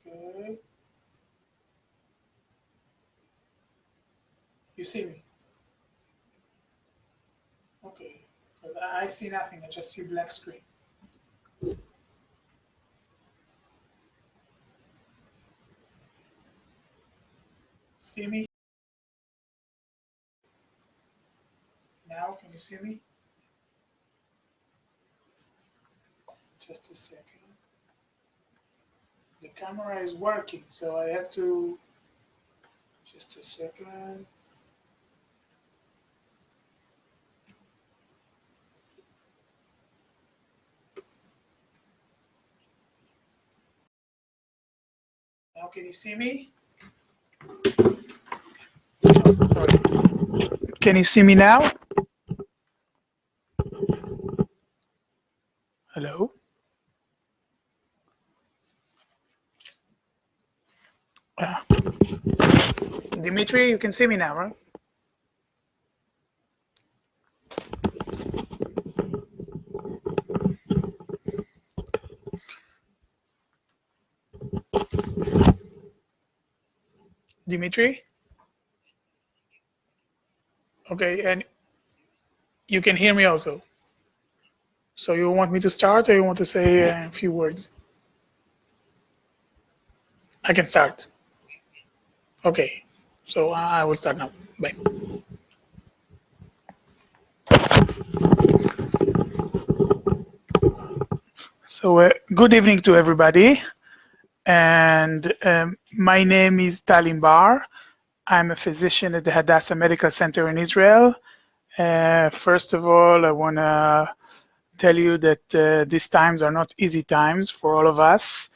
Okay. You see me? Okay. Because I see nothing. I just see black screen. See me? Now, can you see me? Just a second. The camera is working, so I have to, just a second. Now can you see me? Oh, sorry. Can you see me now? Hello? Dimitri, you can see me now, right? Dimitri? Okay, and you can hear me also. So you want me to start or you want to say a few words? I can start. Okay, so I will start now. Bye. So good evening to everybody. And my name is Tal Imbar. I'm a physician at the Hadassah Medical Center in Israel. First of all, I want to tell you that these times are not easy times for all of us.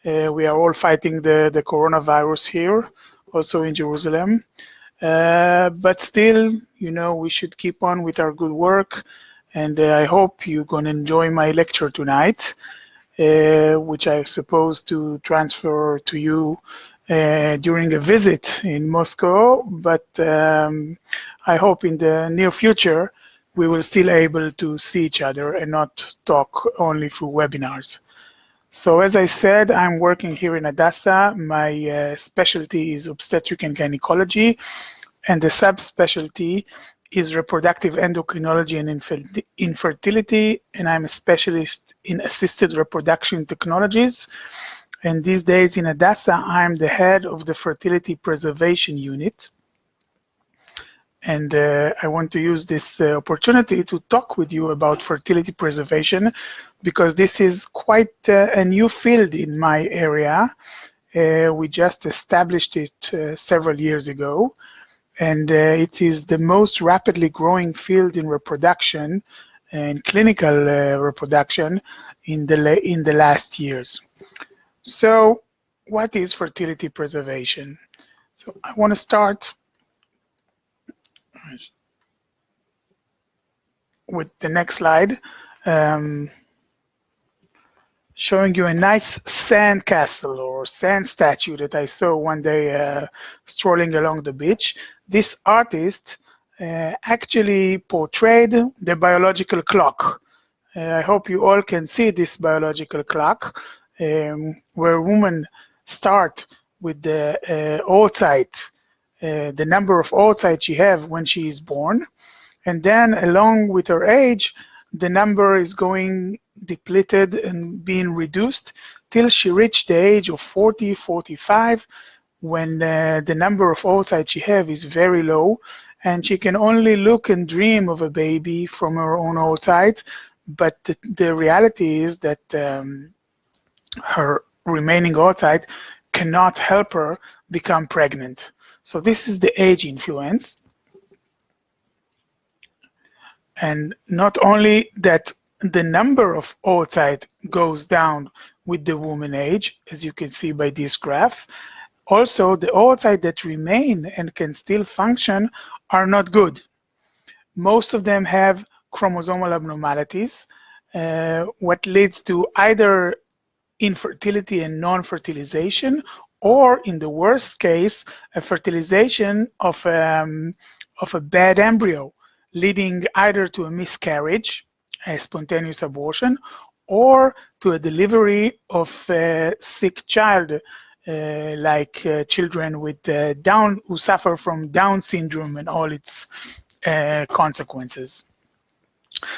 We are all fighting the coronavirus here, also in Jerusalem. But still, you know, we should keep on with our good work. And I hope you're going to enjoy my lecture tonight, which I suppose to transfer to you during a visit in Moscow. But I hope in the near future, we will still able to see each other and not talk only through webinars. So as I said, I'm working here in Hadassah. My specialty is obstetric and gynecology, and the subspecialty is reproductive endocrinology and infertility, and I'm a specialist in assisted reproduction technologies. And these days in Hadassah, I'm the head of the fertility preservation unit. And I want to use this opportunity to talk with you about fertility preservation, because this is quite a new field in my area. We just established it several years ago, and it is the most rapidly growing field in reproduction and clinical reproduction in the last years. So what is fertility preservation? So I want to start with the next slide, showing you a nice sand castle or sand statue that I saw one day strolling along the beach. This artist actually portrayed the biological clock. I hope you all can see this biological clock, where women start with the oocyte, the number of oocytes she has when she is born. And then along with her age, the number is going depleted and being reduced till she reached the age of 40, 45, when the number of oocytes she has is very low, and she can only look and dream of a baby from her own oocyte. But the reality is that her remaining oocyte cannot help her become pregnant. So this is the age influence. And not only that, the number of oocyte goes down with the woman age, as you can see by this graph. Also, the oocyte that remain and can still function are not good. Most of them have chromosomal abnormalities, what leads to either infertility and non-fertilization, or in the worst case, a fertilization of a bad embryo, leading either to a miscarriage, a spontaneous abortion, or to a delivery of a sick child like children with Down, who suffer from Down syndrome and all its consequences.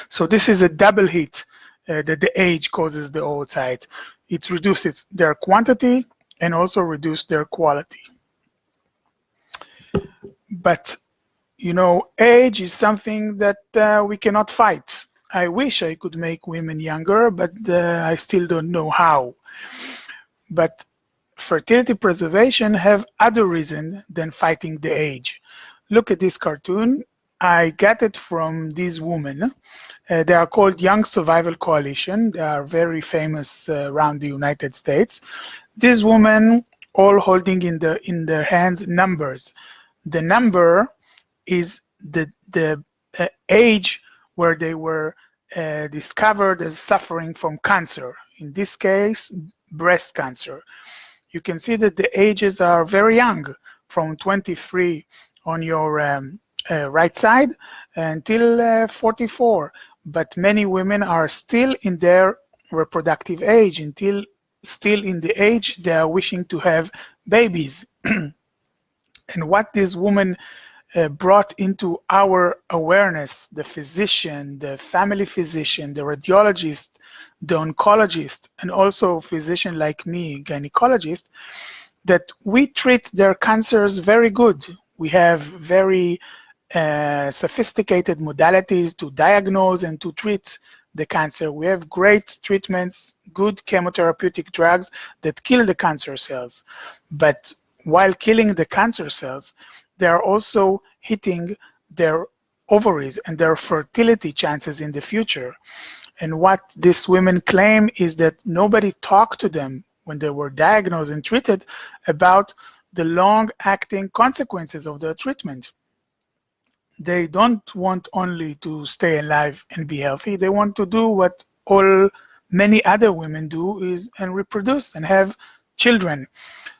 So this is a double hit that the age causes the oocyte. It reduces their quantity and also reduces their quality. But you know, age is something that we cannot fight. I wish I could make women younger, but I still don't know how. But fertility preservation have other reason than fighting the age. Look at this cartoon. I got it from these women. They are called Young Survival Coalition. They are very famous around the United States. These women all holding in their hands numbers. The number is the age where they were discovered as suffering from cancer. In this case, breast cancer. You can see that the ages are very young, from 23 on your right side until 44. But many women are still in their reproductive age, still in the age they are wishing to have babies. And what these women brought into our awareness, the physician, the family physician, the radiologist, the oncologist, and also a physician like me, gynecologist, that we treat their cancers very good. We have very sophisticated modalities to diagnose and to treat the cancer. We have great treatments, good chemotherapeutic drugs that kill the cancer cells. But while killing the cancer cells, they are also hitting their ovaries and their fertility chances in the future. And what these women claim is that nobody talked to them when they were diagnosed and treated about the long-acting consequences of their treatment. They don't want only to stay alive and be healthy. They want to do what many other women do, and reproduce and have children.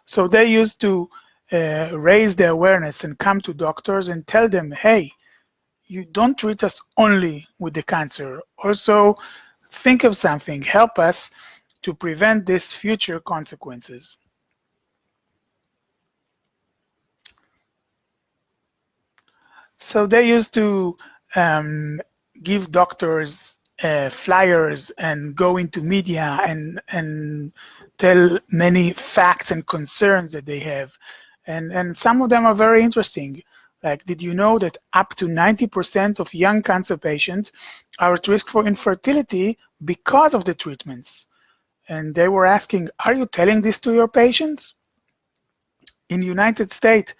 So they used to raise the awareness and come to doctors and tell them, hey, you don't treat us only with the cancer. Also, think of something, help us to prevent these future consequences. So they used to give doctors flyers and go into media and tell many facts and concerns that they have. And some of them are very interesting. Like, did you know that up to 90% of young cancer patients are at risk for infertility because of the treatments? And they were asking, are you telling this to your patients? In the United States,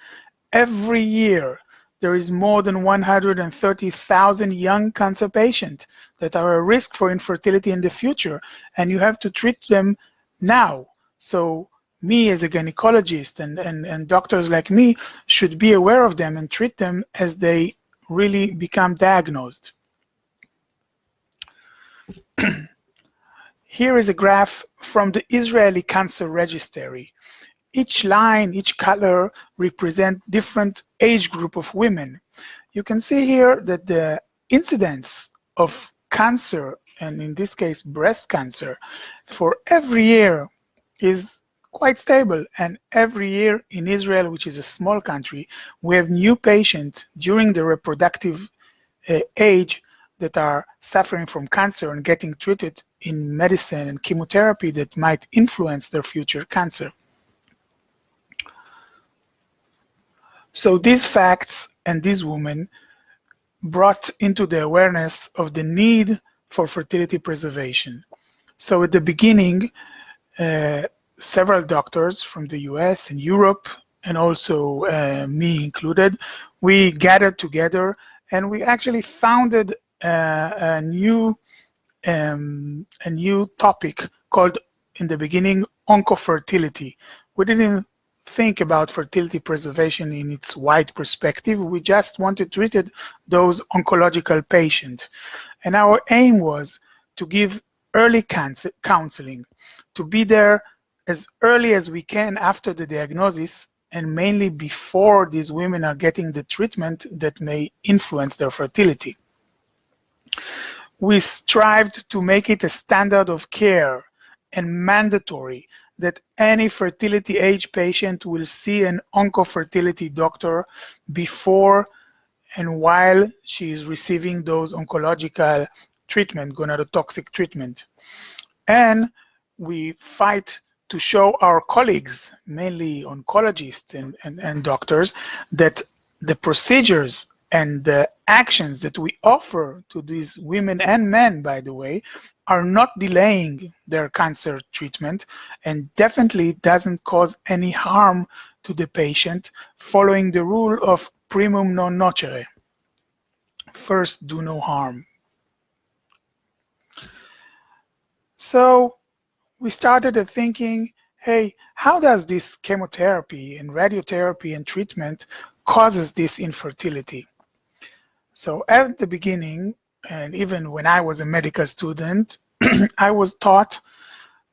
every year, there is more than 130,000 young cancer patients that are at risk for infertility in the future, and you have to treat them now. So me as a gynecologist and doctors like me should be aware of them and treat them as they really become diagnosed. Here is a graph from the Israeli Cancer Registry. Each line, each color represent different age group of women. You can see here that the incidence of cancer, and in this case breast cancer, for every year is quite stable. And every year in Israel, which is a small country, we have new patients during the reproductive age that are suffering from cancer and getting treated in medicine and chemotherapy that might influence their future cancer. So these facts and these women brought into the awareness of the need for fertility preservation. So at the beginning, several doctors from the US and Europe, and also me included, we gathered together and we actually founded a new topic called, in the beginning, oncofertility. We didn't think about fertility preservation in its wide perspective. We just wanted to treat those oncological patients. And our aim was to give early counseling, to be there as early as we can after the diagnosis, and mainly before these women are getting the treatment that may influence their fertility. We strived to make it a standard of care and mandatory that any fertility age patient will see an oncofertility doctor before and while she is receiving those oncological treatment, gonadotoxic treatment. And we fight to show our colleagues, mainly oncologists and doctors, that the procedures and the actions that we offer to these women and men, by the way, are not delaying their cancer treatment and definitely doesn't cause any harm to the patient, following the rule of primum non nocere. First, do no harm. So we started thinking, hey, how does this chemotherapy and radiotherapy and treatment causes this infertility? So at the beginning, and even when I was a medical student, I was taught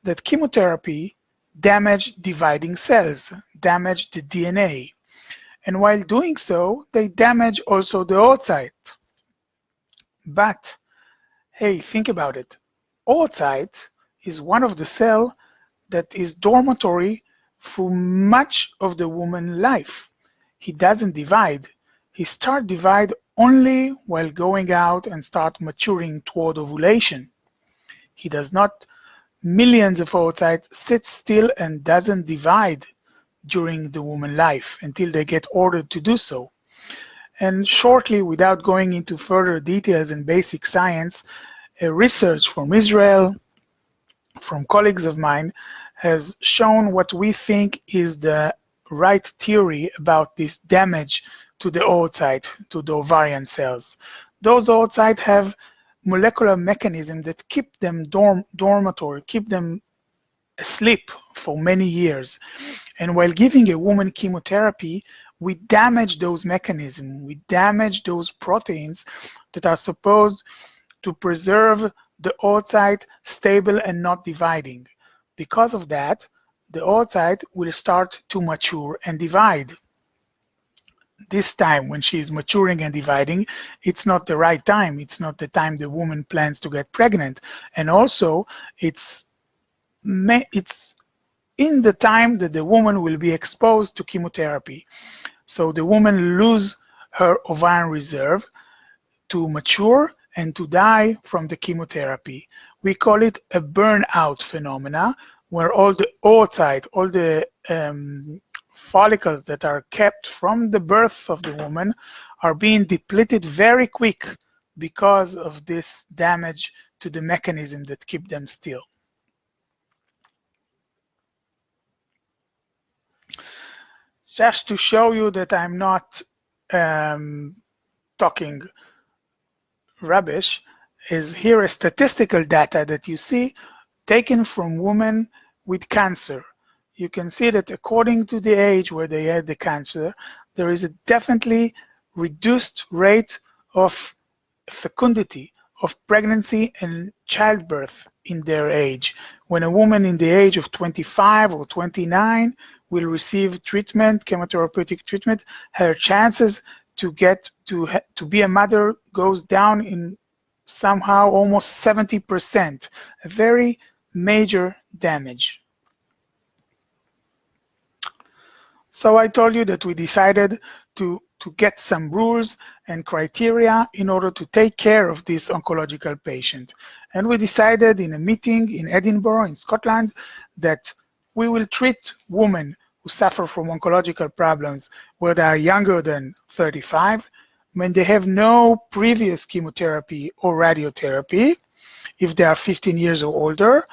that chemotherapy damaged dividing cells, damaged the DNA. And while doing so, they damage also the oocyte. But, hey, think about it. Oocyte is one of the cells that is dormitory for much of the woman's life. He doesn't divide. He starts divide only while going out and start maturing toward ovulation. He does not, millions of oocytes sit still and doesn't divide during the woman's life until they get ordered to do so. And shortly, without going into further details and basic science, a research from Israel, from colleagues of mine, has shown what we think is the right theory about this damage to the oocyte, to the ovarian cells. Those oocytes have molecular mechanisms that keep them dormitory, keep them asleep for many years. And while giving a woman chemotherapy, we damage those mechanisms, we damage those proteins that are supposed to preserve the oocyte stable and not dividing. Because of that, the oocyte will start to mature and divide. This time, when she is maturing and dividing, it's not the right time. It's not the time the woman plans to get pregnant. And also, it's in the time that the woman will be exposed to chemotherapy. So the woman loses her ovarian reserve to mature and to die from the chemotherapy. We call it a burnout phenomena, where all the oocyte, all the follicles that are kept from the birth of the woman are being depleted very quick because of this damage to the mechanism that keep them still. Just to show you that I'm not talking rubbish, is here a statistical data that you see taken from women with cancer. You can see that according to the age where they had the cancer, there is a definitely reduced rate of fecundity, of pregnancy and childbirth in their age. When a woman in the age of 25 or 29 will receive treatment, chemotherapeutic treatment, her chances to be a mother goes down in somehow almost 70%, a very major damage. So I told you that we decided to get some rules and criteria in order to take care of this oncological patient. And we decided in a meeting in Edinburgh, in Scotland, that we will treat women who suffer from oncological problems where they are younger than 35, when they have no previous chemotherapy or radiotherapy, if they are 15 years or older.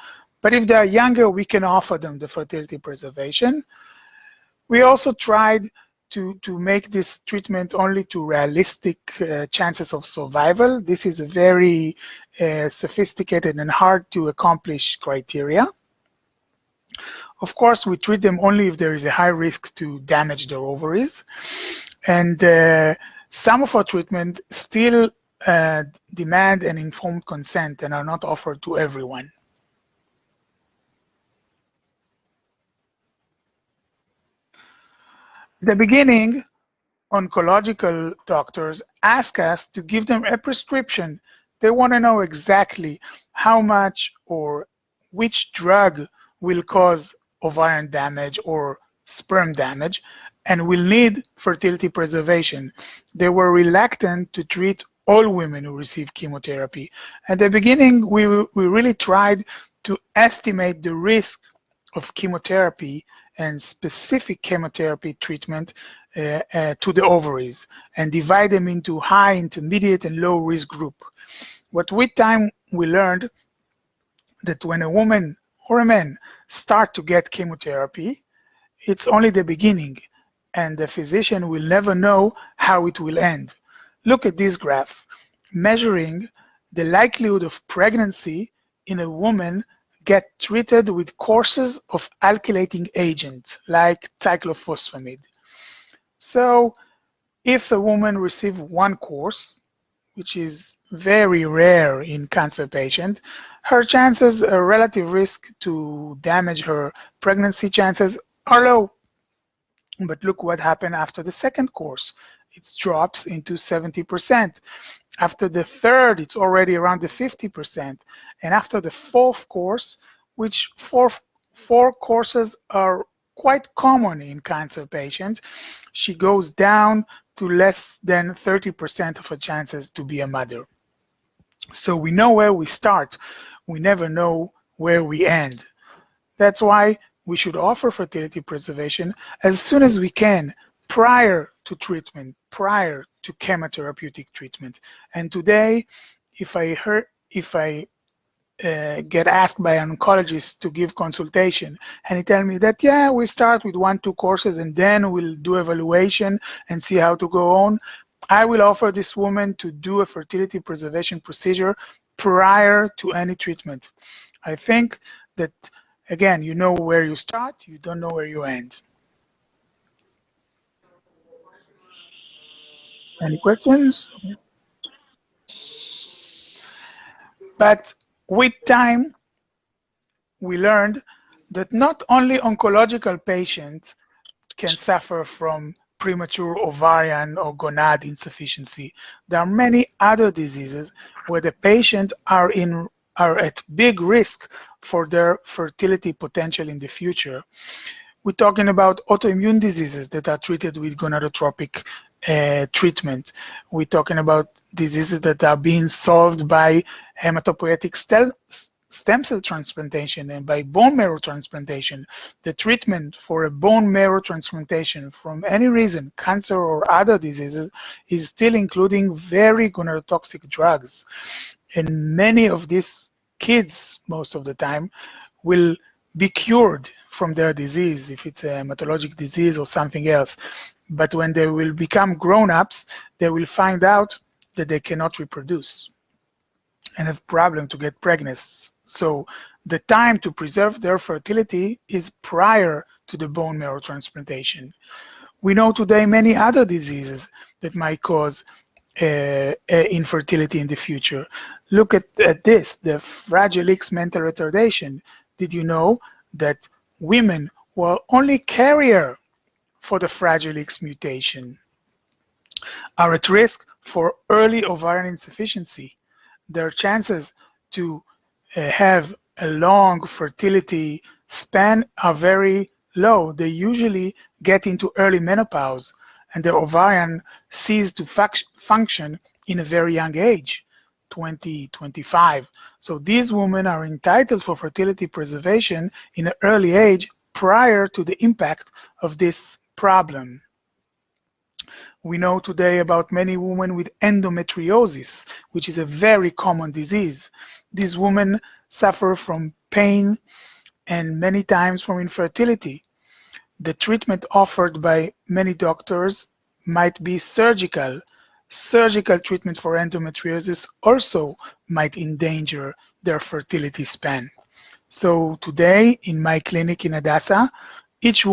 But if they are younger, we can offer them the fertility preservation. We also tried to make this treatment only to realistic chances of survival. This is a very sophisticated and hard to accomplish criteria. Of course, we treat them only if there is a high risk to damage their ovaries. And some of our treatment still demand an informed consent and are not offered to everyone. At the beginning, oncological doctors ask us to give them a prescription. They want to know exactly how much or which drug will cause ovarian damage or sperm damage and will need fertility preservation. They were reluctant to treat all women who receive chemotherapy. At the beginning, we really tried to estimate the risk of chemotherapy and specific chemotherapy treatment to the ovaries and divide them into high, intermediate, and low risk group. But with time, we learned that when a woman or a man start to get chemotherapy, it's only the beginning, and the physician will never know how it will end. Look at this graph, measuring the likelihood of pregnancy in a woman get treated with courses of alkylating agent like cyclophosphamide. So if a woman receives one course, which is very rare in cancer patient, her chances, a relative risk to damage her pregnancy chances are low. But look what happened after the second course. It drops into 70%. After the third, it's already around the 50%. And after the fourth course, which four courses are quite common in cancer patients, she goes down to less than 30% of her chances to be a mother. So we know where we start. We never know where we end. That's why we should offer fertility preservation as soon as we can, prior to treatment, prior to chemotherapeutic treatment. And today, if I get asked by an oncologist to give consultation, and he tell me that, yeah, we start with 1-2 courses and then we'll do evaluation and see how to go on, I will offer this woman to do a fertility preservation procedure prior to any treatment. I think that, again, you know where you start, you don't know where you end. Any questions? But with time, we learned that not only oncological patients can suffer from premature ovarian or gonad insufficiency. There are many other diseases where the patients are at big risk for their fertility potential in the future. We're talking about autoimmune diseases that are treated with gonadotropic treatment. We're talking about diseases that are being solved by hematopoietic stem cell transplantation and by bone marrow transplantation. The treatment for a bone marrow transplantation from any reason, cancer or other diseases, is still including very gonadotoxic drugs. And many of these kids, most of the time, will be cured from their disease, if it's a hematologic disease or something else. But when they will become grown-ups, they will find out that they cannot reproduce and have problem to get pregnant. So the time to preserve their fertility is prior to the bone marrow transplantation. We know today many other diseases that might cause infertility in the future. Look at this, the Fragile X mental retardation. Did you know that women who are only carrier for the Fragile X mutation are at risk for early ovarian insufficiency? Their chances to have a long fertility span are very low. They usually get into early menopause and the ovarian cease to function in a very young age, 20, 25. So these women are entitled for fertility preservation in an early age prior to the impact of this problem. We know today about many women with endometriosis, which is a very common disease. These women suffer from pain and many times from infertility. The treatment offered by many doctors might be surgical. Surgical treatment for endometriosis also might endanger their fertility span. So today in my clinic in Hadassa, each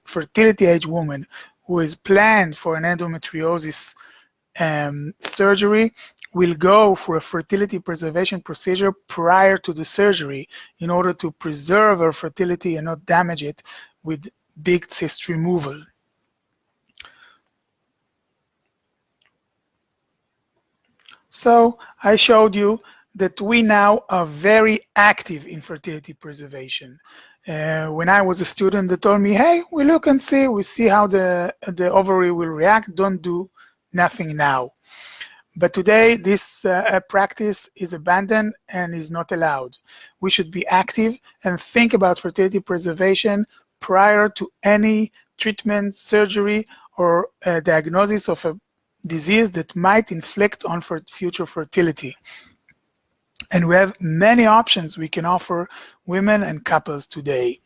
fertility age woman who is planned for an endometriosis surgery will go for a fertility preservation procedure prior to the surgery in order to preserve her fertility and not damage it with big cyst removal. So I showed you that we now are very active in fertility preservation. When I was a student, they told me, hey, we look and see, we see how the ovary will react, don't do nothing now. But today, this practice is abandoned and is not allowed. We should be active and think about fertility preservation prior to any treatment, surgery, or diagnosis of a disease that might inflict on future fertility. And we have many options we can offer women and couples today.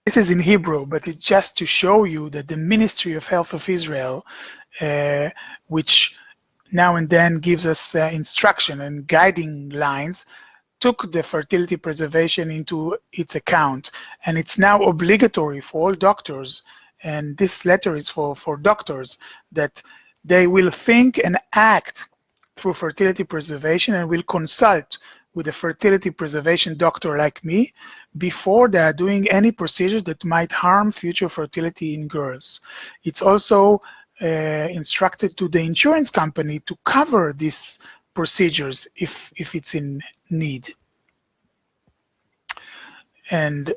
This is in Hebrew, but it's just to show you that the Ministry of Health of Israel, which now and then gives us instruction and guiding lines, took the fertility preservation into its account. And it's now obligatory for all doctors, and this letter is for doctors, that they will think and act through fertility preservation and will consult with a fertility preservation doctor like me before they are doing any procedures that might harm future fertility in girls. It's also instructed to the insurance company to cover these procedures if it's in need. And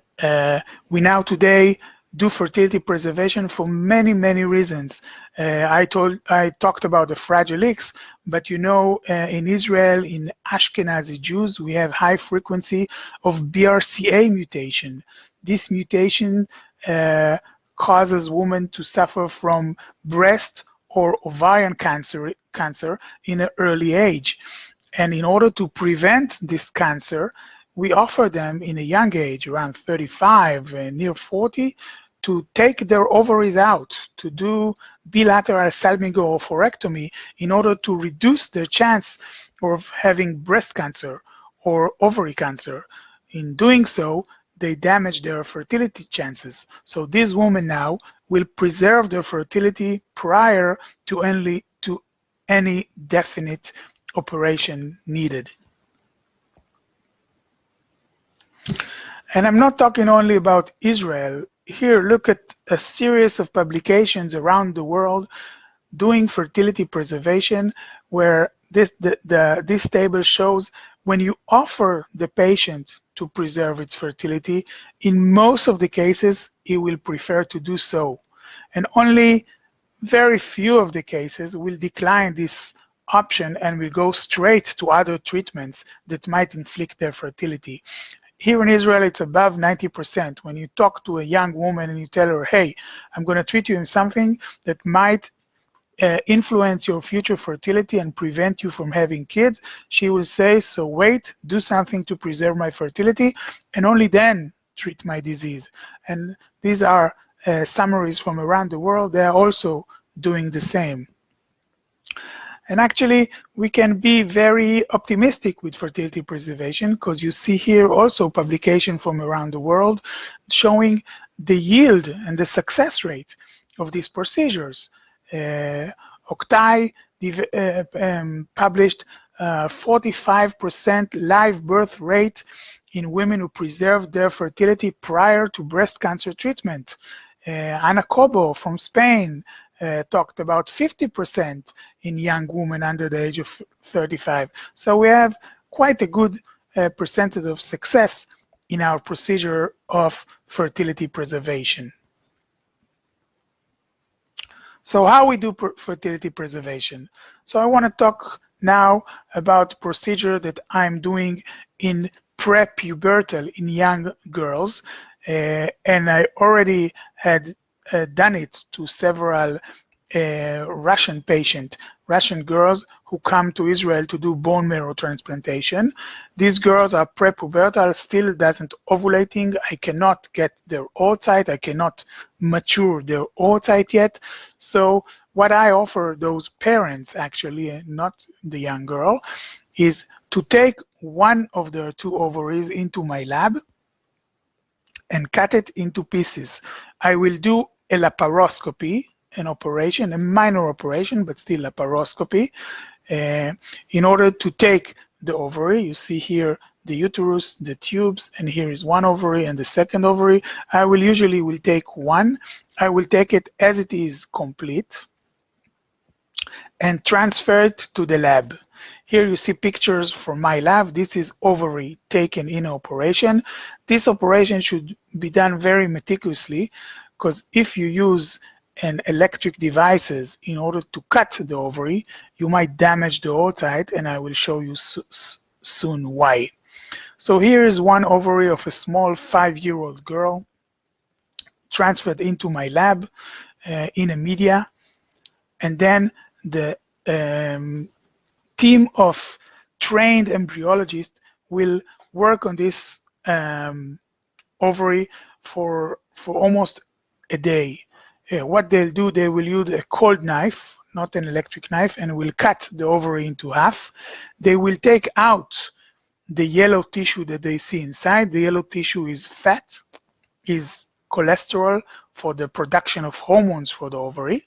we now today do fertility preservation for many, many reasons. I talked about the Fragile X, but you know, in Israel, in Ashkenazi Jews, we have high frequency of BRCA mutation. This mutation causes women to suffer from breast or ovarian cancer in an early age. And in order to prevent this cancer, we offer them in a young age, around 35, near 40, to take their ovaries out, to do bilateral salpingo-oophorectomy in order to reduce their chance of having breast cancer or ovary cancer. In doing so, they damage their fertility chances. So these women now will preserve their fertility prior to any definite operation needed. And I'm not talking only about Israel. Here, look at a series of publications around the world doing fertility preservation, where this table shows when you offer the patient to preserve its fertility, in most of the cases, he will prefer to do so. And only very few of the cases will decline this option and will go straight to other treatments that might inflict their fertility. Here in Israel, it's above 90%. When you talk to a young woman and you tell her, hey, I'm going to treat you in something that might influence your future fertility and prevent you from having kids, she will say, so wait, do something to preserve my fertility, and only then treat my disease. And these are summaries from around the world. They are also doing the same. And actually, we can be very optimistic with fertility preservation, because you see here also publication from around the world showing the yield and the success rate of these procedures. Octai published 45% live birth rate in women who preserved their fertility prior to breast cancer treatment. Ana Cobo from Spain talked about 50% in young women under the age of 35. So we have quite a good percentage of success in our procedure of fertility preservation. So how we do fertility preservation? So I want to talk now about procedure that I'm doing in prepubertal, in young girls, and I already had done it to several Russian patients, Russian girls who come to Israel to do bone marrow transplantation. These girls are prepubertal, still doesn't ovulating. I cannot get their oocyte. I cannot mature their oocyte yet. So what I offer those parents, actually, not the young girl, is to take one of their two ovaries into my lab and cut it into pieces. I will do a laparoscopy, an operation, a minor operation, but still laparoscopy, in order to take the ovary. You see here the uterus, the tubes, and here is one ovary and the second ovary. I will usually take one. I will take it as it is complete, and transfer it to the lab. Here you see pictures from my lab. This is ovary taken in operation. This operation should be done very meticulously, because if you use an electric devices in order to cut the ovary, you might damage the oocyte, and I will show you soon why. So here is one ovary of a small 5-year-old girl transferred into my lab in a media, and then the team of trained embryologists will work on this ovary for almost a day. What they'll do, they will use a cold knife, not an electric knife, and will cut the ovary into half. They will take out the yellow tissue that they see inside. The yellow tissue is fat, is cholesterol for the production of hormones for the ovary,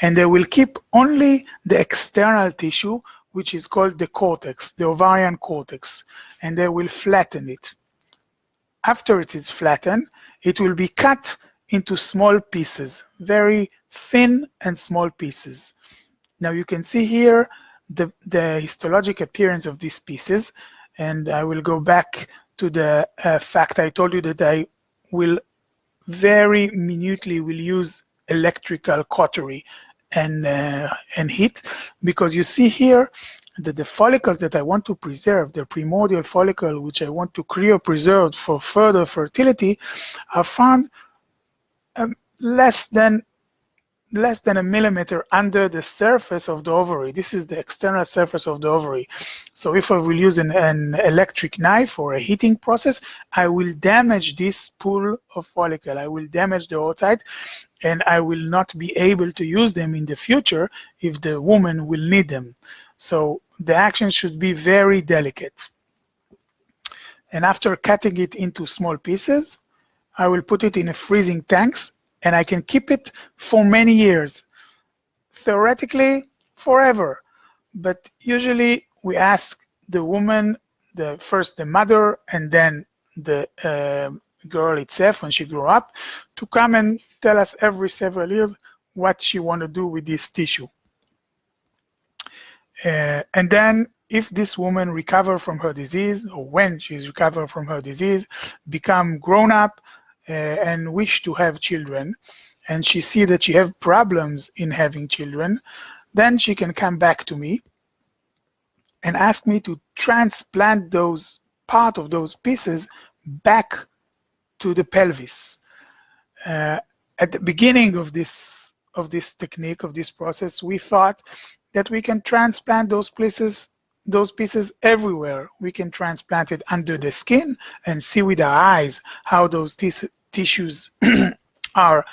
and they will keep only the external tissue, which is called the cortex, the ovarian cortex, and they will flatten it. After it is flattened, it will be cut into small pieces, very thin and small pieces. Now you can see here the histologic appearance of these pieces, and I will go back to the fact I told you that I will very minutely will use electrical cautery and heat, because you see here that the follicles that I want to preserve, the primordial follicle which I want to cryopreserve for further fertility, are found less than a millimeter under the surface of the ovary. This is the external surface of the ovary. So if I will use an electric knife or a heating process, I will damage this pool of follicle. I will damage the oocyte, and I will not be able to use them in the future if the woman will need them. So the action should be very delicate. And after cutting it into small pieces, I will put it in a freezing tanks, and I can keep it for many years. Theoretically, forever. But usually we ask the woman, first the mother, and then the girl itself, when she grew up, to come and tell us every several years what she want to do with this tissue. And then if this woman recover from her disease, or when she's recovered from her disease, become grown up and wish to have children, and she see that she have problems in having children, then she can come back to me and ask me to transplant those part of those pieces back to the pelvis. At the beginning of this technique, of this process, we thought that we can transplant those pieces everywhere. We can transplant it under the skin and see with our eyes how those tissues are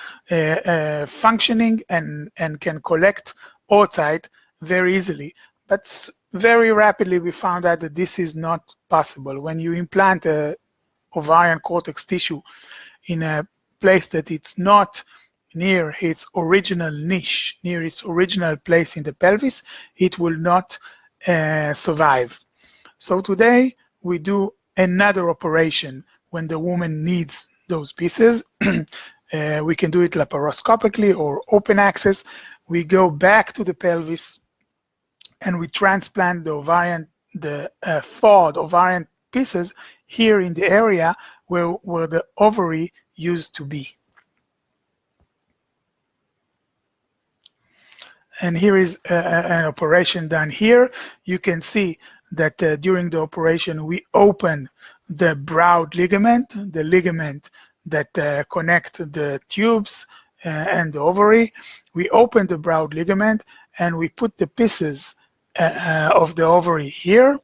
functioning and can collect oocyte very easily. But very rapidly we found out that this is not possible. When you implant a ovarian cortex tissue in a place that it's not near its original niche, near its original place in the pelvis, it will not survive. So today we do another operation when the woman needs those pieces. We can do it laparoscopically or open access. We go back to the pelvis and we transplant the ovarian, thawed ovarian pieces here in the area where the ovary used to be. And here is an operation done here. You can see that during the operation we open the broad ligament, the ligament that connect the tubes and the ovary. We open the broad ligament and we put the pieces of the ovary here.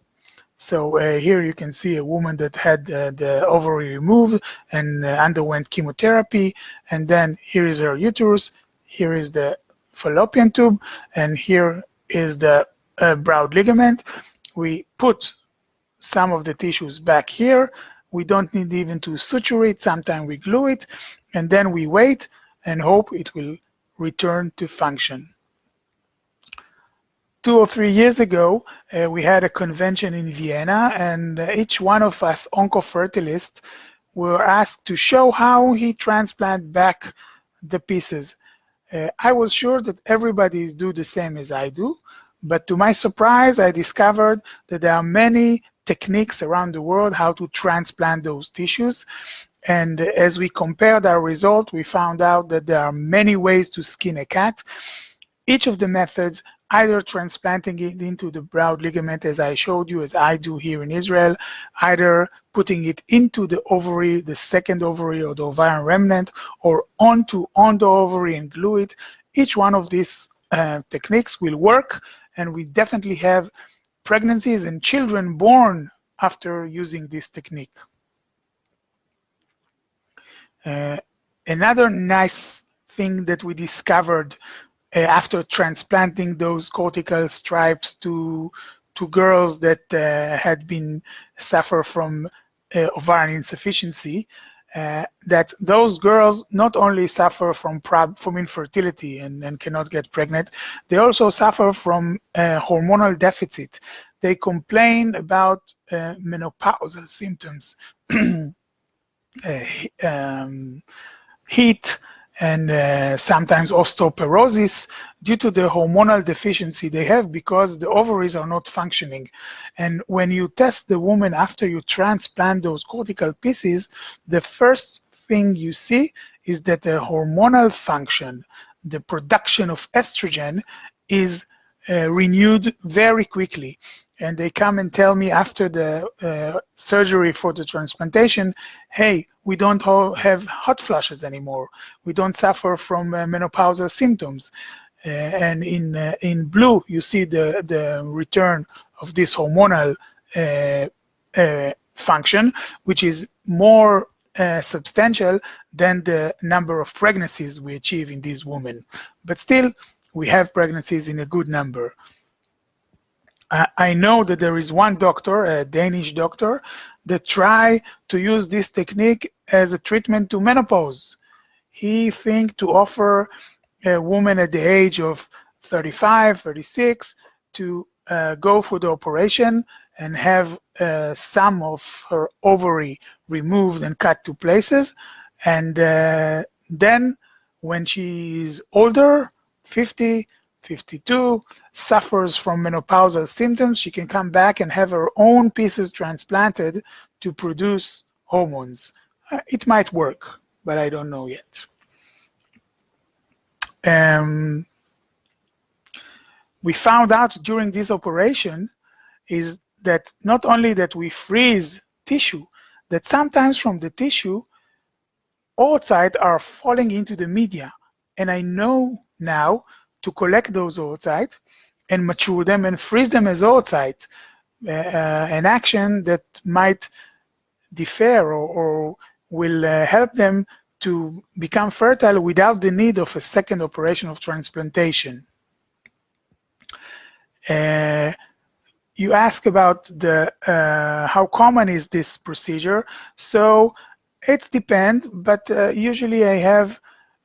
So here you can see a woman that had the ovary removed and underwent chemotherapy, and then here is her uterus, here is the fallopian tube, and here is the broad ligament. We put some of the tissues back here. We don't need even to suture it. Sometimes we glue it, and then we wait and hope it will return to function. 2 or 3 years ago, we had a convention in Vienna, and each one of us oncofertilists were asked to show how he transplant back the pieces. I was sure that everybody do the same as I do, but to my surprise, I discovered that there are many techniques around the world how to transplant those tissues. And as we compared our result, we found out that there are many ways to skin a cat. Each of the methods, either transplanting it into the broad ligament, as I showed you, as I do here in Israel, either putting it into the ovary, the second ovary or the ovarian remnant, or on the ovary and glue it. Each one of these techniques will work, and we definitely have pregnancies and children born after using this technique. Another nice thing that we discovered after transplanting those cortical stripes to girls that had been suffer from ovarian insufficiency, that those girls not only suffer from infertility and cannot get pregnant, they also suffer from hormonal deficit. They complain about menopausal symptoms, heat, and sometimes osteoporosis due to the hormonal deficiency they have because the ovaries are not functioning. And when you test the woman after you transplant those cortical pieces, the first thing you see is that the hormonal function, the production of estrogen, is renewed very quickly. And they come and tell me after the surgery for the transplantation, hey, we don't have hot flushes anymore. We don't suffer from menopausal symptoms. And in blue, you see the return of this hormonal function, which is more substantial than the number of pregnancies we achieve in these women. But still, we have pregnancies in a good number. I know that there is one doctor, a Danish doctor, that try to use this technique as a treatment to menopause. He thinks to offer a woman at the age of 35, 36 to go for the operation and have some of her ovary removed and cut to places. And then when she is older, 50, 52, suffers from menopausal symptoms, she can come back and have her own pieces transplanted to produce hormones. It might work, but I don't know yet. We found out during this operation is that not only that we freeze tissue, that sometimes from the tissue, oocytes are falling into the media. And I know now to collect those oocytes and mature them and freeze them as oocytes, an action that might defer or will help them to become fertile without the need of a second operation of transplantation. You ask about the how common is this procedure. So it depends, but usually I have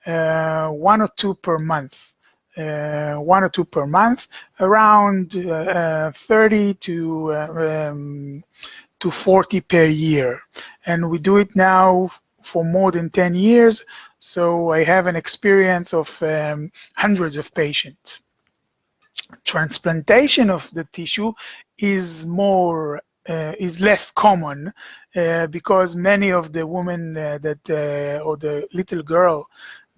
1 or 2 per month. 1 or 2 per month, around 30 to 40 per year. And we do it now for more than 10 years, so I have an experience of hundreds of patients. Transplantation of the tissue is less common because many of the women or the little girl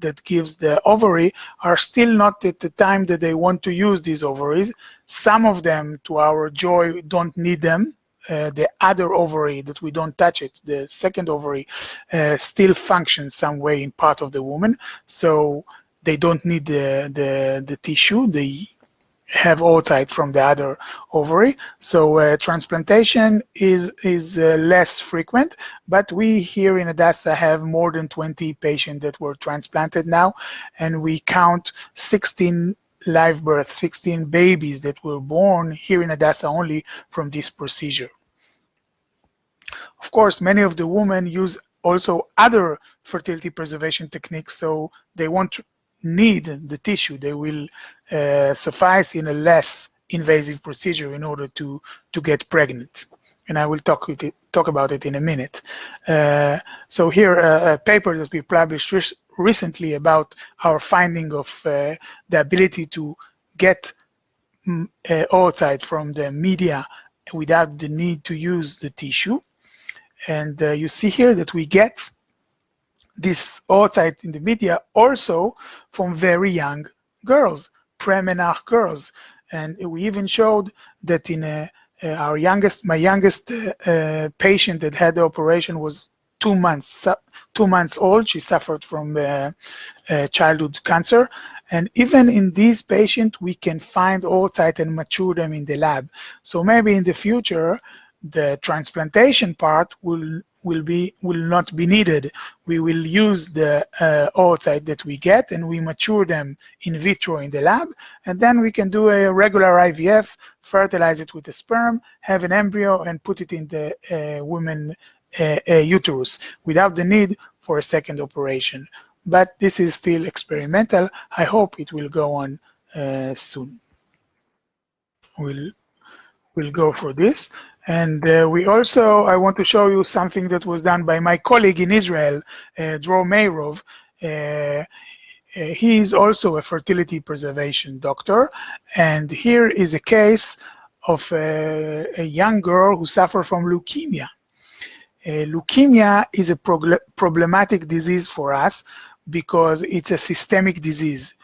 that gives the ovary are still not at the time that they want to use these ovaries. Some of them, to our joy, don't need them. The other ovary that we don't touch it, the second ovary, still functions some way in part of the woman, so they don't need the tissue. They have oocyte from the other ovary. So transplantation is less frequent, but we here in Hadassah have more than 20 patients that were transplanted now, and we count 16 live births, 16 babies that were born here in Hadassah only from this procedure. Of course, many of the women use also other fertility preservation techniques, so they won't need the tissue. They will suffice in a less invasive procedure in order to get pregnant. And I will talk about it in a minute. So here, a paper that we published recently about our finding of the ability to get oocyte from the media without the need to use the tissue. And you see here that we get this oocyte in the media also from very young girls, premenarche girls. And we even showed that in my youngest patient that had the operation was 2 months old. She suffered from childhood cancer. And even in these patients, we can find oocyte and mature them in the lab. So maybe in the future, the transplantation part will not be needed. We will use the oocyte that we get and we mature them in vitro in the lab, and then we can do a regular IVF, fertilize it with the sperm, have an embryo, and put it in the woman uterus without the need for a second operation. But this is still experimental. I hope it will go on soon. We'll go for this. And I want to show you something that was done by my colleague in Israel, Dror Meirov. He is also a fertility preservation doctor. And here is a case of a young girl who suffered from leukemia. Leukemia is a problematic disease for us because it's a systemic disease.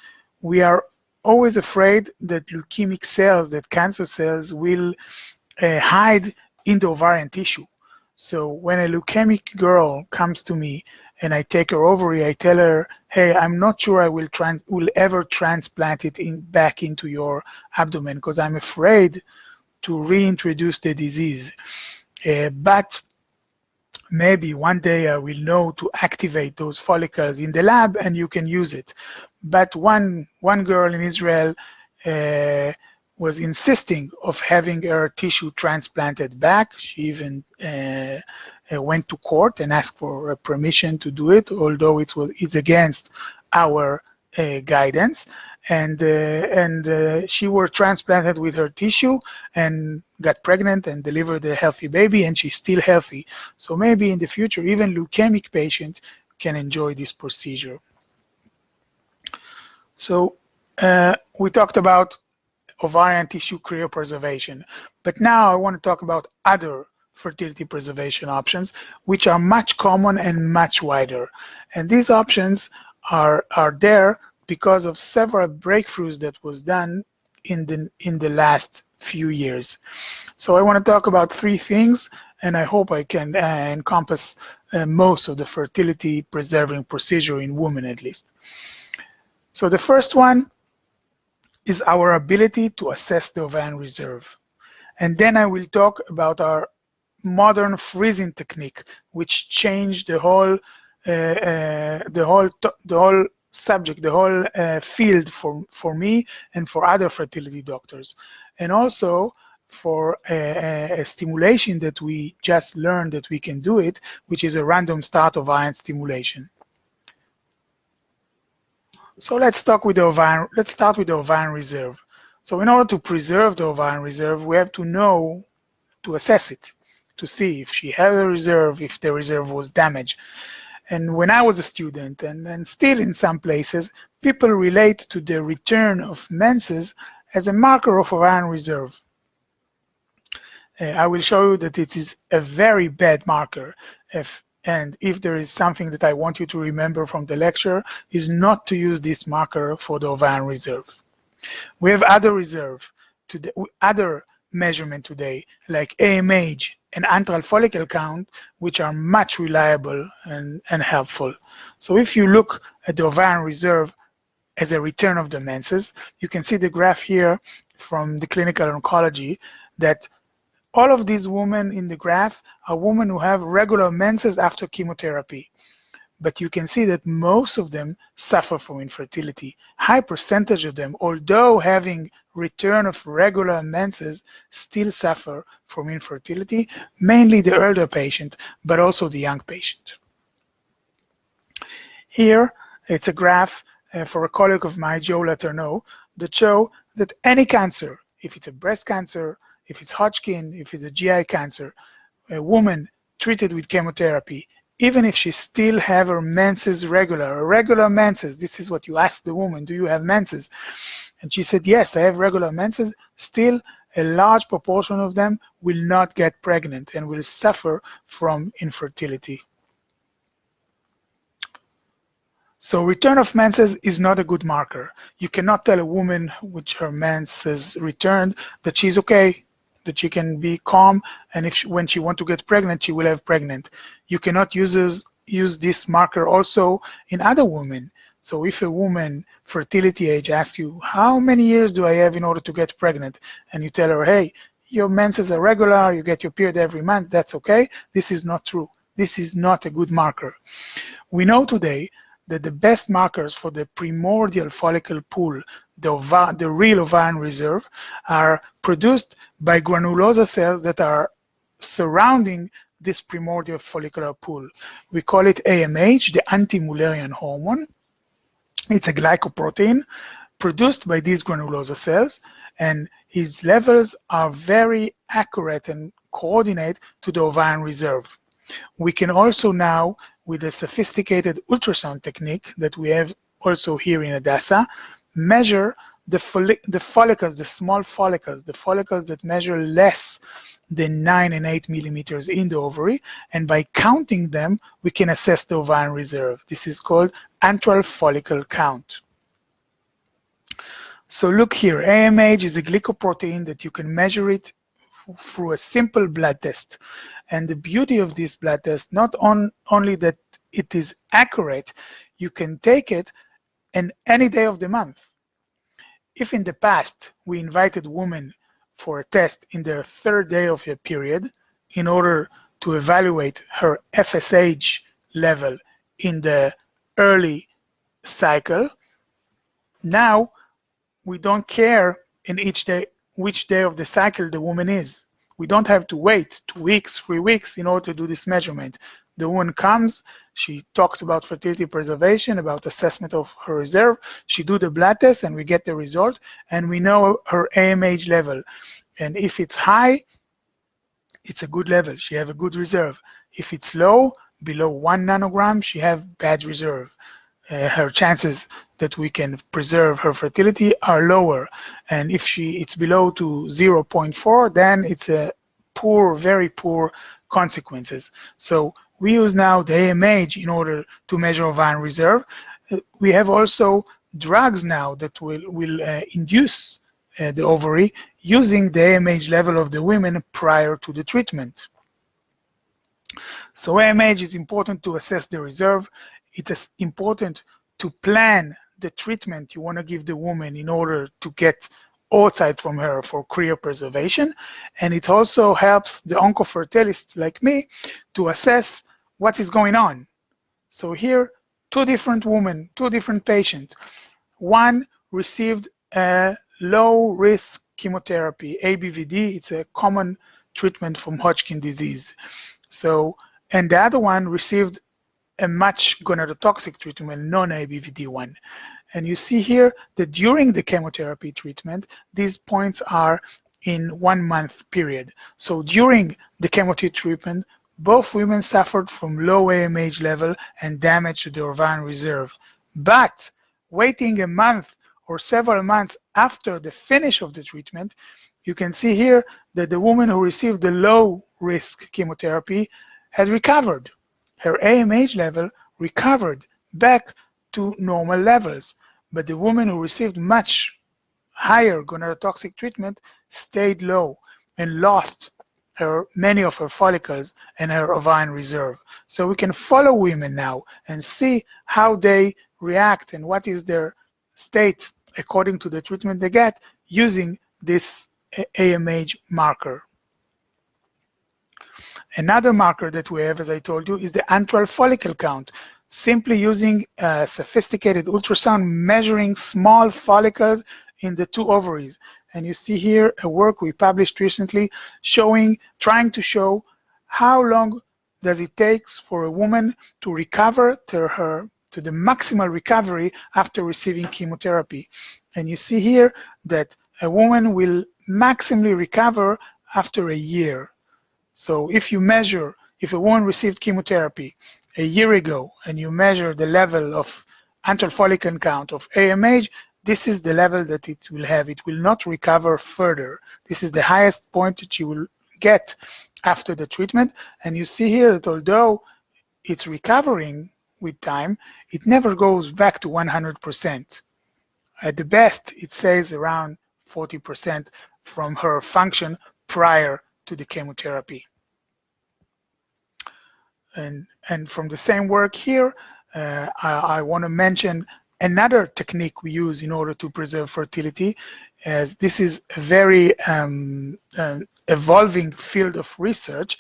We are always afraid that leukemic cells, that cancer cells will hide in the ovarian tissue. So when a leukemic girl comes to me and I take her ovary, I tell her, hey, I'm not sure I will ever transplant it back into your abdomen because I'm afraid to reintroduce the disease. But maybe one day I will know to activate those follicles in the lab and you can use it. But one girl in Israel was insisting of having her tissue transplanted back. She even went to court and asked for permission to do it, although it's against our guidance. And she was transplanted with her tissue and got pregnant and delivered a healthy baby, and she's still healthy. So maybe in the future, even leukemic patients can enjoy this procedure. So we talked about ovarian tissue cryopreservation, but now I want to talk about other fertility preservation options, which are much common and much wider. And these options are there because of several breakthroughs that was done in the last few years. So I want to talk about 3 things, and I hope I can encompass most of the fertility preserving procedure in women at least. So the first one is our ability to assess the ovarian reserve. And then I will talk about our modern freezing technique, which changed the whole subject, the whole field for me and for other fertility doctors. And also for a stimulation that we just learned that we can do it, which is a random start ovarian stimulation. So let's start with the ovarian reserve. So in order to preserve the ovarian reserve, we have to know to assess it, to see if she had a reserve, if the reserve was damaged. And when I was a student, and still in some places, people relate to the return of menses as a marker of ovarian reserve. I will show you that it is a very bad marker. And if there is something that I want you to remember from the lecture, is not to use this marker for the ovarian reserve. We have other measurement today, like AMH and antral follicle count, which are much reliable and helpful. So if you look at the ovarian reserve as a return of the menses, you can see the graph here from the clinical oncology that all of these women in the graph are women who have regular menses after chemotherapy. But you can see that most of them suffer from infertility. High percentage of them, although having return of regular menses, still suffer from infertility, mainly the elder patient, but also the young patient. Here, it's a graph for a colleague of mine, Joe Letourneau, that show that any cancer, if it's a breast cancer, if it's Hodgkin, if it's a GI cancer, a woman treated with chemotherapy even if she still have her menses regular menses. This is what you ask the woman, do you have menses? And she said, yes, I have regular menses. Still, a large proportion of them will not get pregnant and will suffer from infertility. So return of menses is not a good marker. You cannot tell a woman which her menses returned that she's okay, that she can be calm, and if when she wants to get pregnant, she will have pregnant. You cannot use this marker also in other women. So if a woman fertility age asks you, how many years do I have in order to get pregnant? And you tell her, hey, your menses are regular, you get your period every month, that's okay. This is not true. This is not a good marker. We know today that the best markers for the primordial follicle pool, the real ovarian reserve, are produced by granulosa cells that are surrounding this primordial follicular pool. We call it AMH, the anti-Mullerian hormone. It's a glycoprotein produced by these granulosa cells, and its levels are very accurate and coordinate to the ovarian reserve. We can also now, with a sophisticated ultrasound technique that we have also here in Hadassa, measure the follicles, the small follicles, the follicles that measure less than 9 and 8 millimeters in the ovary, and by counting them, we can assess the ovarian reserve. This is called antral follicle count. So look here, AMH is a glycoprotein that you can measure it through a simple blood test. And the beauty of this blood test, not only that it is accurate, you can take it in any day of the month. If in the past we invited women for a test in their third day of a period in order to evaluate her FSH level in the early cycle, now we don't care in each day which day of the cycle the woman is. We don't have to wait 2 weeks, 3 weeks in order to do this measurement. The woman comes, she talks about fertility preservation, about assessment of her reserve, she do the blood test and we get the result, and we know her AMH level. And if it's high, it's a good level, she have a good reserve. If it's low, below 1 nanogram, she have bad reserve. Her chances that we can preserve her fertility are lower, and if it's below to 0.4, then it's a poor, very poor consequences. So we use now the AMH in order to measure ovarian reserve. We have also drugs now that will induce the ovary using the AMH level of the women prior to the treatment. So AMH is important to assess the reserve. It is important to plan the treatment you want to give the woman in order to get oocyte from her for cryopreservation. And it also helps the oncofertilist like me to assess what is going on. So here, 2 different women, 2 different patients. One received a low-risk chemotherapy, ABVD. It's a common treatment from Hodgkin disease. So, and the other one received a much gonadotoxic treatment, non-ABVD one. And you see here that during the chemotherapy treatment, these points are in 1 month period. So during the chemotherapy treatment, both women suffered from low AMH level and damage to the ovarian reserve. But waiting a month or several months after the finish of the treatment, you can see here that the woman who received the low-risk chemotherapy had recovered. Her AMH level recovered back to normal levels, but the woman who received much higher gonadotoxic treatment stayed low and lost many of her follicles and her ovarian reserve. So we can follow women now and see how they react and what is their state according to the treatment they get using this AMH marker. Another marker that we have, as I told you, is the antral follicle count. Simply using a sophisticated ultrasound measuring small follicles in the 2 ovaries. And you see here a work we published recently trying to show how long does it take for a woman to recover to the maximal recovery after receiving chemotherapy. And you see here that a woman will maximally recover after a year. So if you measure, if a woman received chemotherapy a year ago and you measure the level of antral follicle count of AMH, this is the level that it will have. It will not recover further. This is the highest point that you will get after the treatment. And you see here that although it's recovering with time, it never goes back to 100%. At the best, it says around 40% from her function prior to the chemotherapy. And from the same work here, I want to mention another technique we use in order to preserve fertility, as this is a very evolving field of research,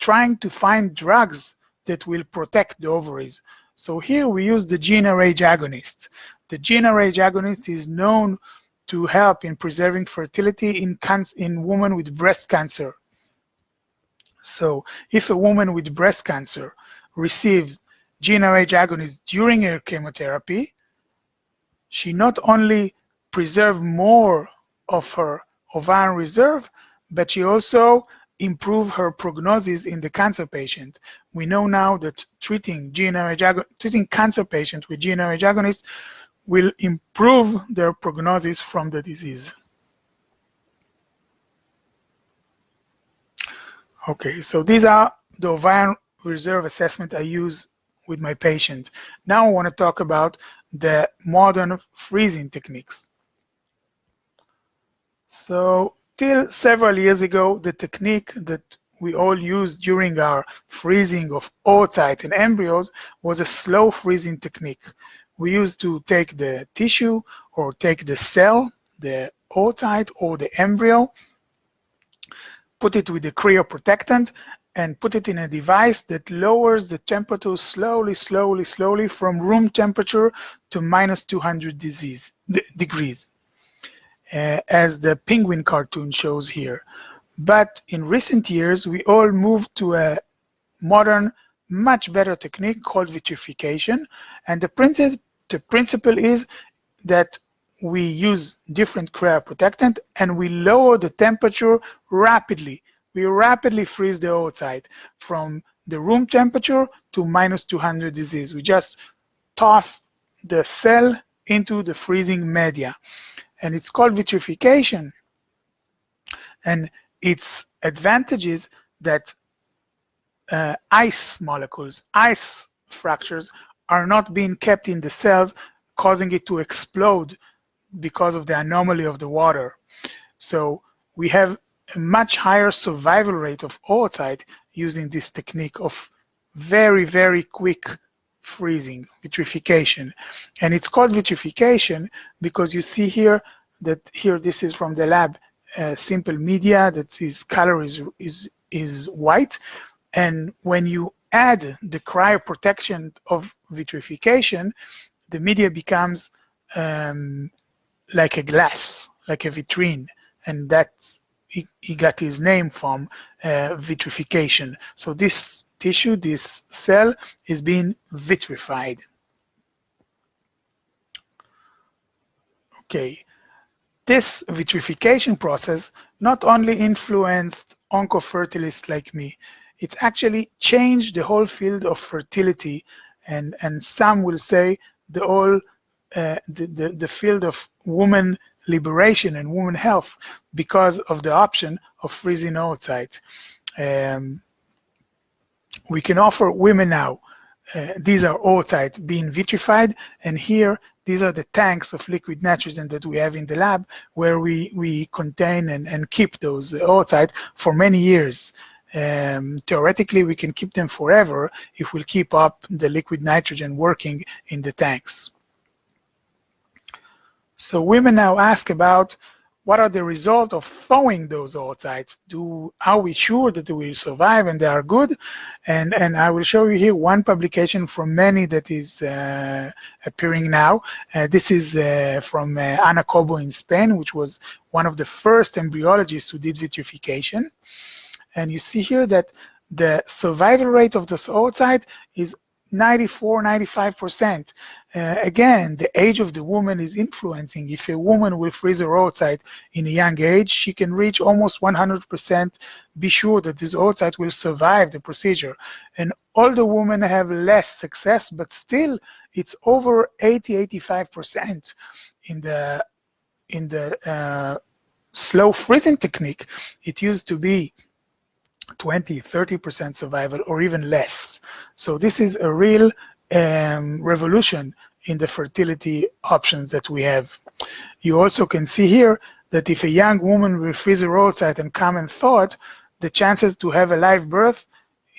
trying to find drugs that will protect the ovaries. So here we use the GnRH agonist. The GnRH agonist is known to help in preserving fertility in women with breast cancer. So if a woman with breast cancer receives GnRH agonist during her chemotherapy, she not only preserves more of her ovarian reserve, but she also improves her prognosis in the cancer patient. We know now that treating cancer patients with GnRH agonist will improve their prognosis from the disease. Okay, so these are the ovarian reserve assessment I use with my patient. Now I want to talk about the modern freezing techniques. So till several years ago, the technique that we all used during our freezing of oocyte and embryos was a slow freezing technique. We used to take the tissue or take the cell, the oocyte or the embryo, put it with a cryoprotectant, and put it in a device that lowers the temperature slowly from room temperature to -200 degrees, as the penguin cartoon shows here. But in recent years, we all moved to a modern, much better technique called vitrification. And the principle is that we use different cryoprotectant and we lower the temperature rapidly. We rapidly freeze the oocyte from the room temperature to -200 degrees. We just toss the cell into the freezing media. And it's called vitrification. And its advantage is that ice molecules, ice fractures are not being kept in the cells, causing it to explode because of the anomaly of the water. So we have a much higher survival rate of oocyte using this technique of very quick freezing, vitrification. And it's called vitrification because you see here that this is from the lab, simple media that its color is white. And when you add the cryoprotection of vitrification, the media becomes like a glass, like a vitrine, and that's he got his name from vitrification. So this tissue, this cell, is being vitrified. Okay, this vitrification process not only influenced oncofertilists like me, it actually changed the whole field of fertility, and some will say the whole the field of woman liberation and woman health because of the option of freezing oocyte. We can offer women now, these are oocyte being vitrified, and here these are the tanks of liquid nitrogen that we have in the lab where we contain and keep those oocyte for many years. Theoretically, we can keep them forever if we'll keep up the liquid nitrogen working in the tanks. So women now ask about what are the results of thawing those oocytes? Are we sure that they will survive and they are good? And I will show you here one publication from many that is appearing now. This is from Ana Cobo in Spain, which was one of the first embryologists who did vitrification. And you see here that the survival rate of this oocyte is 94–95%. Again, the age of the woman is influencing. If a woman will freeze her oocyte in a young age, she can reach almost 100%, be sure that this oocyte will survive the procedure. And older women have less success, but still it's over 80–85% in the slow freezing technique. It used to be 20–30% survival or even less. So this is a real revolution in the fertility options that we have. You also can see here that if a young woman will freeze her oocyte and come and thaw it, the chances to have a live birth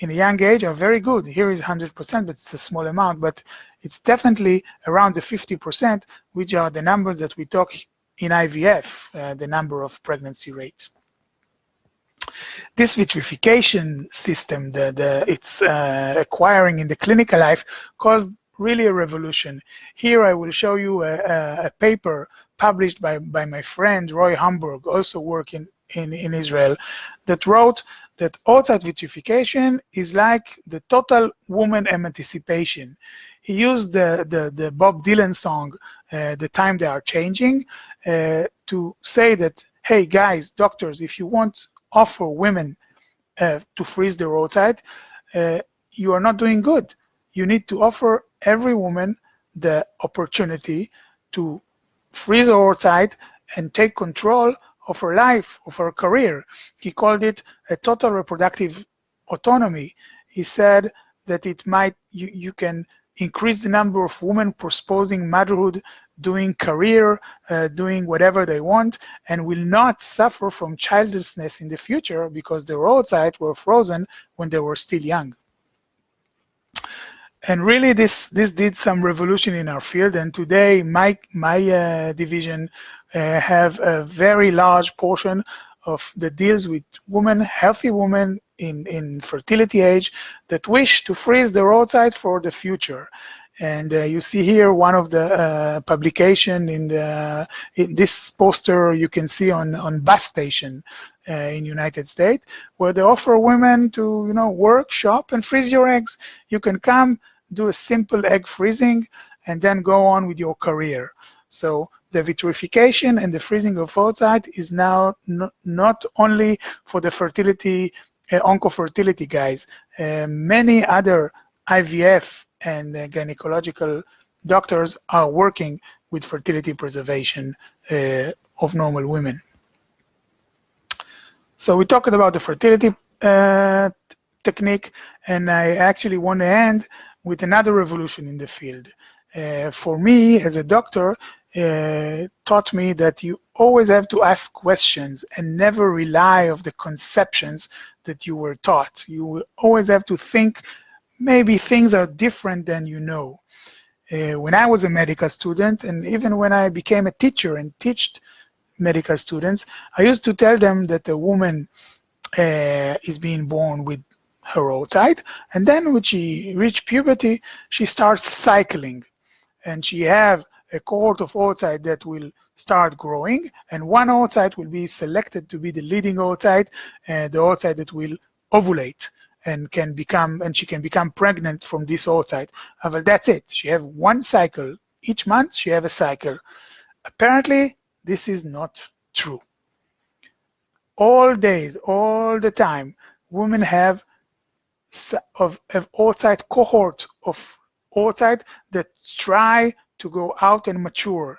in a young age are very good. Here is 100%, but it's a small amount, but it's definitely around the 50%, which are the numbers that we talk in IVF, the number of pregnancy rate. This vitrification system that it's acquiring in the clinical life caused really a revolution. Here I will show you a paper published by my friend Roy Hamburg, also working in Israel, that wrote that oocyte vitrification is like the total woman emancipation. He used the Bob Dylan song, The Time They Are Changing, to say that, hey guys, doctors, if you want offer women to freeze their oocyte, you are not doing good. You need to offer every woman the opportunity to freeze her oocyte and take control of her life, of her career. He called it a total reproductive autonomy. He said that it might, you can increase the number of women proposing motherhood, doing career, doing whatever they want, and will not suffer from childlessness in the future because their oocytes were frozen when they were still young. And really, this did some revolution in our field. And today, my division have a very large portion of the deals with women, healthy women in fertility age that wish to freeze their oocyte for the future. And you see here one of the publication in this poster you can see on bus station in United States, where they offer women to work, shop, and freeze your eggs. You can come, do a simple egg freezing, and then go on with your career. So the vitrification and the freezing of oocyte is now not only for the fertility, oncofertility guys. Many other IVF and gynecological doctors are working with fertility preservation of normal women. So we talked about the fertility technique, and I actually want to end with another revolution in the field. For me, as a doctor, taught me that you always have to ask questions and never rely on the conceptions that you were taught. You will always have to think maybe things are different than you know. When I was a medical student, and even when I became a teacher and taught medical students, I used to tell them that a woman is being born with her oocyte, and then when she reaches puberty, she starts cycling, and she have a cohort of oocyte that will start growing, and one oocyte will be selected to be the leading oocyte, the oocyte that will ovulate and she can become pregnant from this oocyte. But that's it. She have one cycle. Each month she have a cycle. Apparently, this is not true. All days, all the time, women have oocyte cohort of oocyte that try to go out and mature,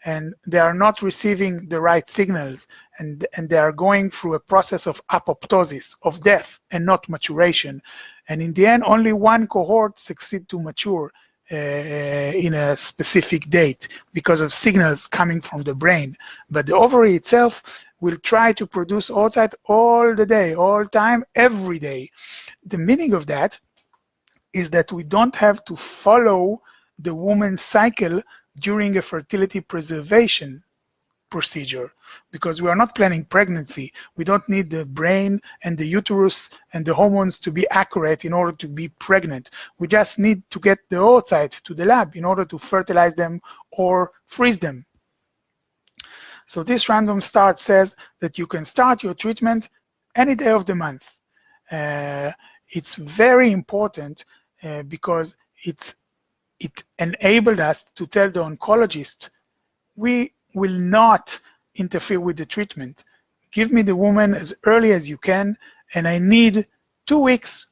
and they are not receiving the right signals, and they are going through a process of apoptosis, of death, and not maturation. And in the end, only one cohort succeed to mature in a specific date because of signals coming from the brain. But the ovary itself will try to produce oocyte all the day, all time, every day. The meaning of that is that we don't have to follow the woman's cycle during a fertility preservation procedure, because we are not planning pregnancy. We don't need the brain and the uterus and the hormones to be accurate in order to be pregnant. We just need to get the oocyte to the lab in order to fertilize them or freeze them. So this random start says that you can start your treatment any day of the month. It's very important because it enabled us to tell the oncologist, we will not interfere with the treatment. Give me the woman as early as you can, and I need 2 weeks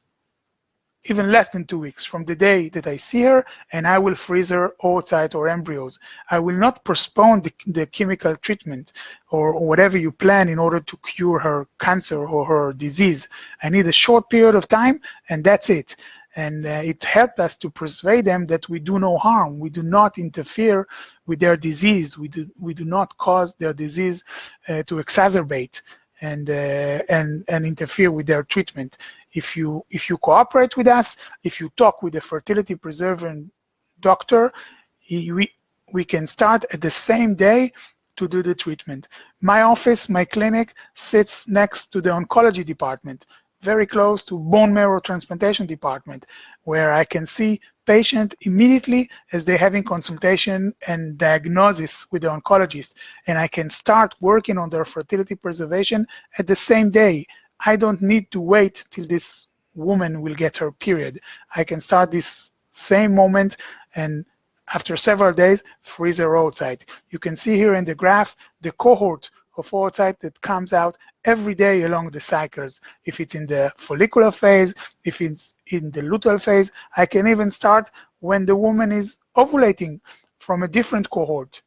even less than 2 weeks from the day that I see her, and I will freeze her oocyte or embryos. I will not postpone the chemical treatment or whatever you plan in order to cure her cancer or her disease. I need a short period of time, and that's it. And it helped us to persuade them that we do no harm. We do not interfere with their disease. We do not cause their disease to exacerbate and interfere with their treatment. If you cooperate with us, if you talk with a fertility preserving doctor, we can start at the same day to do the treatment. My office, my clinic, sits next to the oncology department, very close to bone marrow transplantation department, where I can see patient immediately as they're having consultation and diagnosis with the oncologist, and I can start working on their fertility preservation at the same day. I don't need to wait till this woman will get her period. I can start this same moment, and after several days, freeze her oocyte. You can see here in the graph the cohort of oocyte that comes out every day along the cycles. If it's in the follicular phase, if it's in the luteal phase, I can even start when the woman is ovulating from a different cohort.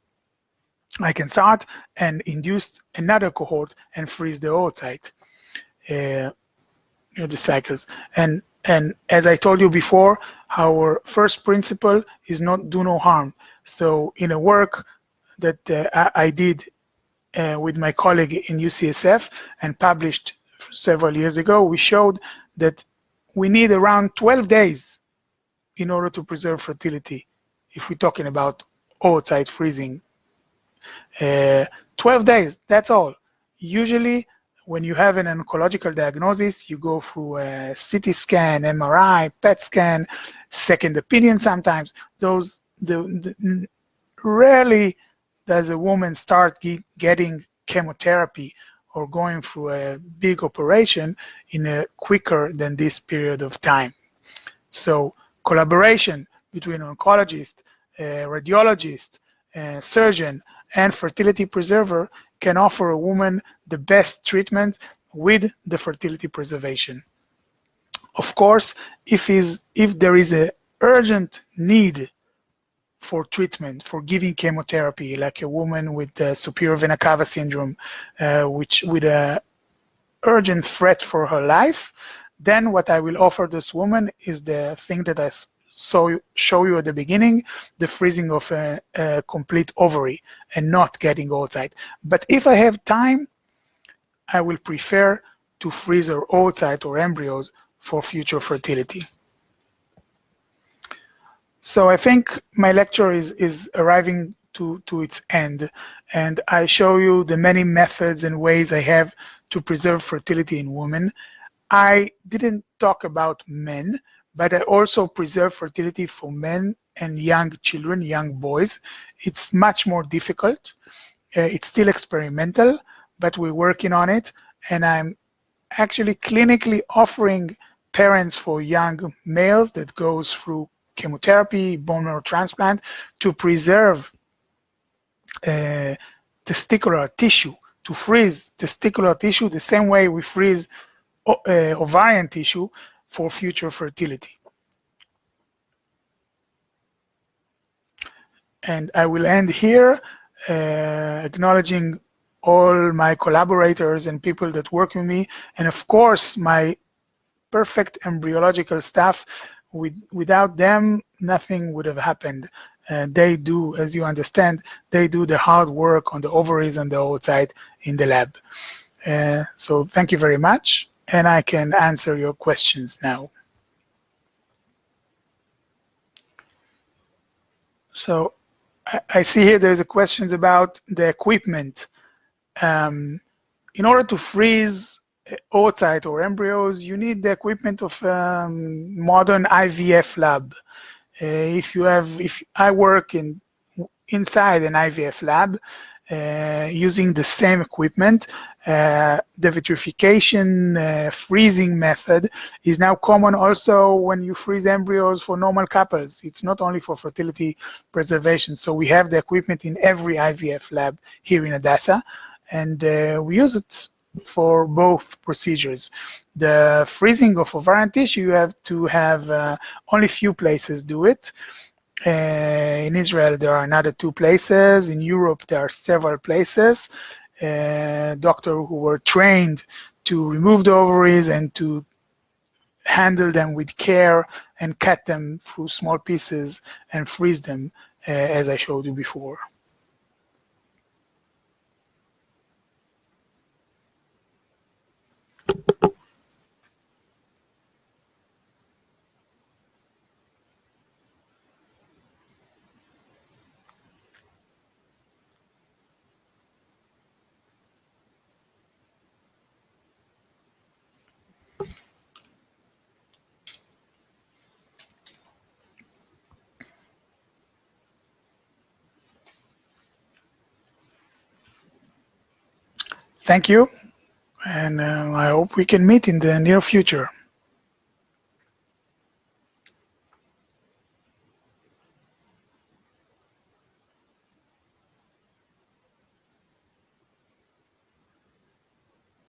I can start and induce another cohort and freeze the oocyte. The cycles. And as I told you before, our first principle is not do no harm. So in a work that I did with my colleague in UCSF and published several years ago, we showed that we need around 12 days in order to preserve fertility, if we're talking about oocyte freezing. 12 days, that's all. Usually, when you have an oncological diagnosis, you go through a CT scan, MRI, PET scan, second opinion sometimes. Rarely does a woman start getting chemotherapy or going through a big operation in a quicker than this period of time. So collaboration between oncologist, radiologist, surgeon, and fertility preserver can offer a woman the best treatment with the fertility preservation. Of course, if there is an urgent need for treatment, for giving chemotherapy, like a woman with superior vena cava syndrome, which with a urgent threat for her life, then what I will offer this woman is the thing that I show you at the beginning, the freezing of a complete ovary and not getting oocyte. But if I have time, I will prefer to freeze her oocyte or embryos for future fertility. So I think my lecture is arriving to its end, and I show you the many methods and ways I have to preserve fertility in women. I didn't talk about men, but I also preserve fertility for men and young children, young boys. It's much more difficult. It's still experimental, but we're working on it, and I'm actually clinically offering parents for young males that goes through chemotherapy, bone marrow transplant, to preserve testicular tissue, to freeze testicular tissue the same way we freeze ovarian tissue for future fertility. And I will end here, acknowledging all my collaborators and people that work with me, and of course my perfect embryological staff. Without them, nothing would have happened. They do, as you understand, they do the hard work on the ovaries and the oocyte in the lab. So thank you very much, and I can answer your questions now. So I see here there's a questions about the equipment. In order to freeze oocyte or embryos, you need the equipment of modern IVF lab. If I work inside an IVF lab using the same equipment, the vitrification freezing method is now common also when you freeze embryos for normal couples. It's not only for fertility preservation. So we have the equipment in every IVF lab here in Hadassah, and we use it for both procedures. The freezing of ovarian tissue, you have to have only few places do it. In Israel, there are another 2 places. In Europe, there are several places. Doctors who were trained to remove the ovaries and to handle them with care and cut them through small pieces and freeze them, as I showed you before. Thank you, and I hope we can meet in the near future.